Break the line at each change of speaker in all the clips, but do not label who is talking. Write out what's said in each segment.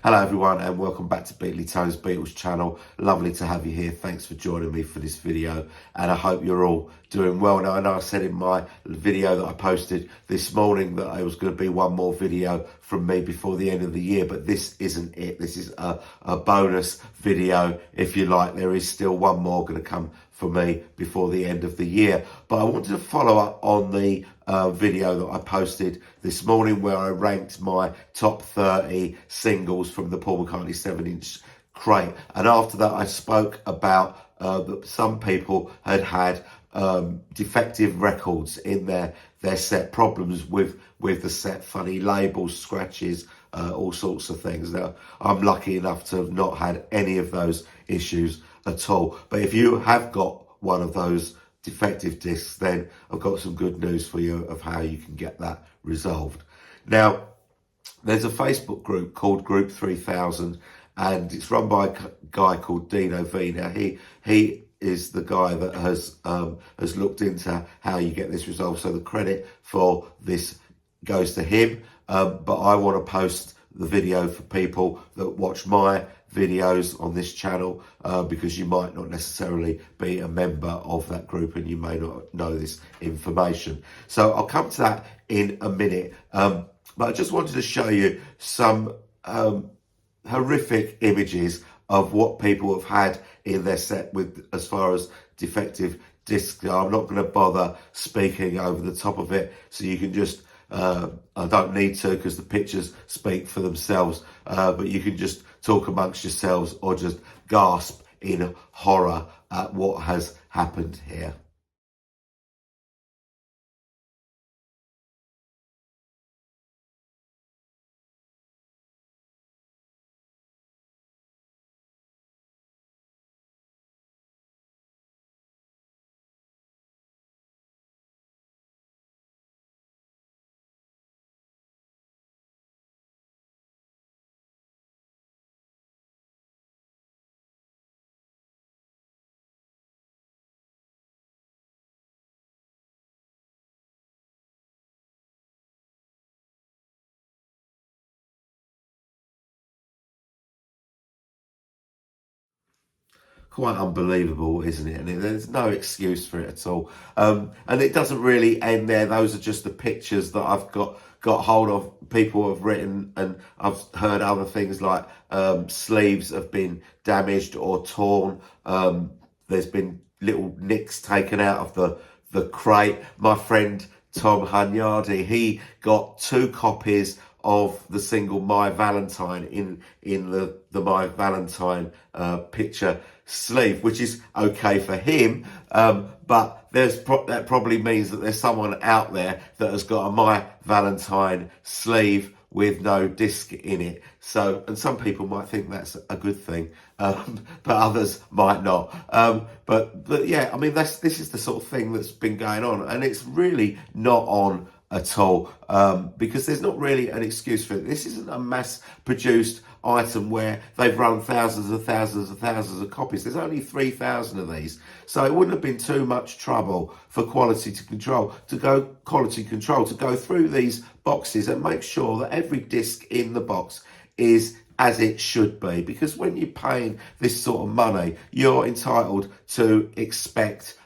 Hello everyone and welcome back to Beatley Tone's Beatles channel. Lovely to have you here. Thanks for joining me for this video and I hope you're all doing well. Now I know I said in my video that I posted this morning that it was going to be one more video from me before the end of the year, but this isn't it. This is a bonus video, if you like. There is still one more going to come for me before the end of the year, but I wanted to follow up on the video that I posted this morning where I ranked my top 30 singles from the Paul McCartney 7-inch crate. And after that I spoke about that some people had defective records in their set, problems with the set, funny labels, scratches, all sorts of things. Now I'm lucky enough to have not had any of those issues at all, but if you have got one of those defective discs, then I've got some good news for you of how you can get that resolved. Now there's a Facebook group called Group 3000 and it's run by a guy called Dino V. Now he is the guy that has looked into how you get this resolved, so the credit for this goes to him, but I want to post the video for people that watch my videos on this channel because you might not necessarily be a member of that group and you may not know this information. So I'll come to that in a minute, but I just wanted to show you some horrific images of what people have had in their set with as far as defective discs. I'm not going to bother speaking over the top of it, so you can just I don't need to because the pictures speak for themselves, but you can just talk amongst yourselves or just gasp in horror at what has happened here. Quite unbelievable, isn't it? And there's no excuse for it at all. And it doesn't really end there. Those are just the pictures that I've got hold of. People have written, and I've heard other things like sleeves have been damaged or torn. There's been little nicks taken out of the crate. My friend Tom Hunyadi, he got 2 copies of the single My Valentine in the My Valentine picture sleeve, which is okay for him, but that probably means that there's someone out there that has got a My Valentine sleeve with no disc in it. So, and some people might think that's a good thing, but others might not. But yeah, I mean, this is the sort of thing that's been going on, and it's really not on at all, because there's not really an excuse for it. This isn't a mass-produced item where they've run thousands and thousands and thousands of copies. There's only 3,000 of these, so it wouldn't have been too much trouble for quality control to go through these boxes and make sure that every disc in the box is as it should be, because when you're paying this sort of money, you're entitled to expect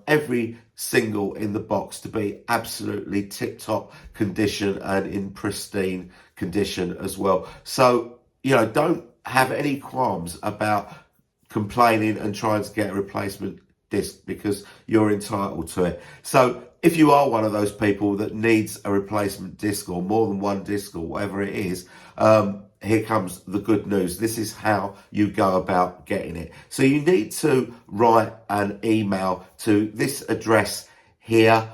every single in the box to be absolutely tip-top condition and in pristine condition as well. So, you know, don't have any qualms about complaining and trying to get a replacement disc, because you're entitled to it. So if you are one of those people that needs a replacement disc or more than one disc or whatever it is, here comes the good news. This is how you go about getting it. So you need to write an email to this address here.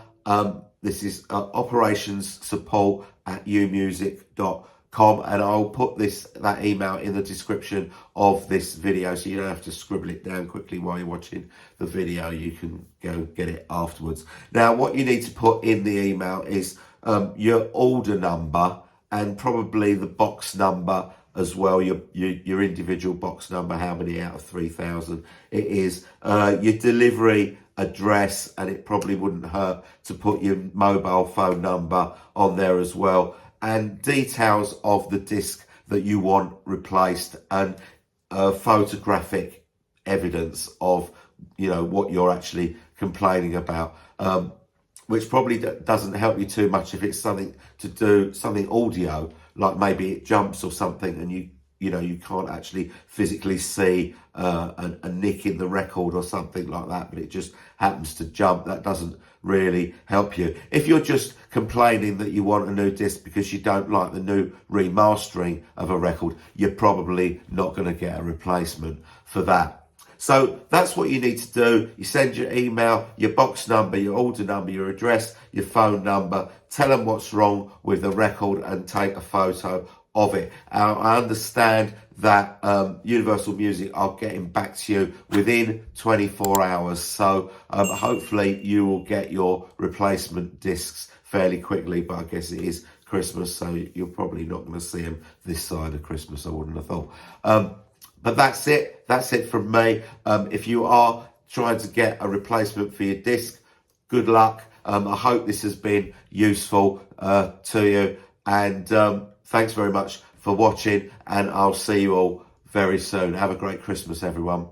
This is operationssupport@umusic.com, and I'll put that email in the description of this video, so you don't have to scribble it down quickly while you're watching the video. You can go get it afterwards. Now, what you need to put in the email is your order number, and probably the box number as well, your individual box number, how many out of 3,000 it is, your delivery address, and it probably wouldn't hurt to put your mobile phone number on there as well, and details of the disc that you want replaced, and photographic evidence of, what you're actually complaining about. Which probably doesn't help you too much if it's something audio, like maybe it jumps or something, and you can't actually physically see a nick in the record or something like that, but it just happens to jump. That doesn't really help you. If you're just complaining that you want a new disc because you don't like the new remastering of a record, you're probably not going to get a replacement for that. So that's what you need to do. You send your email, your box number, your order number, your address, your phone number, tell them what's wrong with the record and take a photo of it. I understand that Universal Music are getting back to you within 24 hours. So hopefully you will get your replacement discs fairly quickly, but I guess it is Christmas, so you're probably not going to see them this side of Christmas, I wouldn't have thought. But that's it. That's it from me. If you are trying to get a replacement for your disc, good luck. I hope this has been useful to you. And thanks very much for watching. And I'll see you all very soon. Have a great Christmas, everyone.